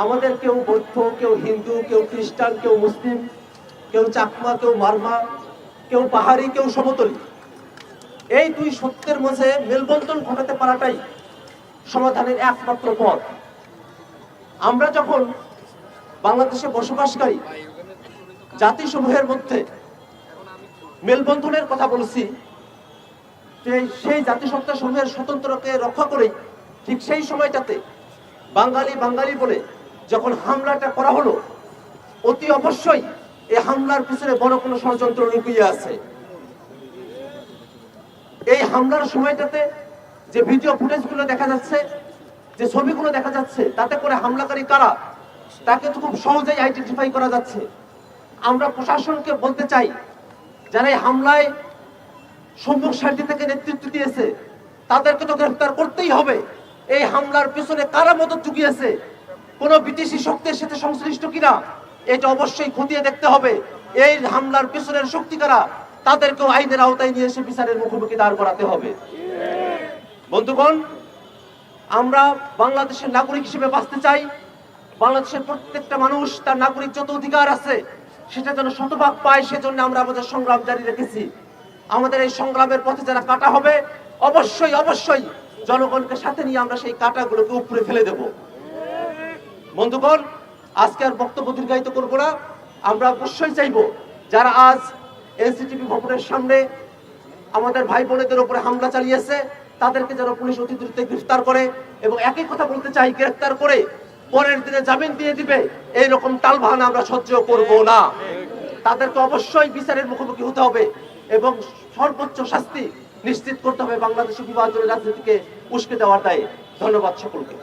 আমাদের কেউ বৌদ্ধ, কেউ হিন্দু, কেউ খ্রিস্টান, কেউ মুসলিম, কেউ চাকমা, কেউ মারমা, কেউ পাহাড়ি, কেউ সমতলী, এই দুই সত্যের মাঝে মেলবন্ধন ঘটাতে পারাটাই সমাধানের একমাত্র পথ। আমরা যখন বাংলাদেশে বসবাসকারী জাতিসমূহের মধ্যে মেলবন্ধনের কথা বলছি, সেই জাতিসত্তা সমূহের স্বতন্ত্রকে রক্ষা করেই ঠিক সেই সময়টাতে বাঙালি বাঙালি বলে যখন হামলাটা করা হলো, অতি অবশ্যই এই হামলার পিছনে বড় কোনো ষড়যন্ত্র লুকিয়ে আছে। এই হামলার সময়টাতে যে ভিডিও ফুটেজগুলো দেখা যাচ্ছে, যে ছবিগুলো দেখা যাচ্ছে, তাতে করে হামলাকারী কারা তাকে তো খুব সহজেই আইডেন্টিফাই করা যাচ্ছে। আমরা প্রশাসনকে বলতে চাই, যারা এই হামলায় সম্মুখ সারিতে থেকে নেতৃত্ব দিয়েছে তাদেরকে তো গ্রেফতার করতেই হবে। এই হামলার পিছনে কারা মদত জুগিয়েছে, কোন বিদেশি শক্তির সাথে সংশ্লিষ্ট কিনা, এটা অবশ্যই খতিয়ে দেখতে হবে। এই হামলার পিছনের শক্তি কারা, তাদেরকেও আইনের আওতায় নিয়ে এসে বিচারের মুখোমুখি দাঁড় করাতে হবে। বন্ধুগণ, আমরা বাংলাদেশের নাগরিক হিসেবে বাঁচতে চাই। বাংলাদেশের প্রত্যেকটা মানুষ তার নাগরিক যত অধিকার আছে সেটা যেন শতভাগ পায়, সেজন্য আমরা আমাদের সংগ্রাম জারি রেখেছি। আমাদের এই সংগ্রামের পথে যারা কাটা হবে, অবশ্যই অবশ্যই জনগণকে সাথে নিয়ে আমরা সেই কাটাগুলোকে উপরে ফেলে দেব। বন্ধুগণ, আজকে আর বক্তব্য দীর্ঘায়িত করব না। আমরা অবশ্যই চাইব যারা আজ এনসিটিভি ভবনের সামনে আমাদের ভাই বোনেদের উপরে হামলা চালিয়েছে তাদেরকে যেন পুলিশ অতি দ্রুত গ্রেফতার করে, এবং একই কথা বলতে চাই, গ্রেফতার করে পরের দিনে জামিন দিয়ে দিবে এইরকম টালবাহানা আমরা সহ্য করব না। তাদেরকে অবশ্যই বিচারের মুখোমুখি হতে হবে এবং সর্বোচ্চ শাস্তি নিশ্চিত করতে হবে বাংলাদেশের বিভাজনের রাজনীতিকে উস্কে দেওয়ার দায়ে। ধন্যবাদ সকলকে।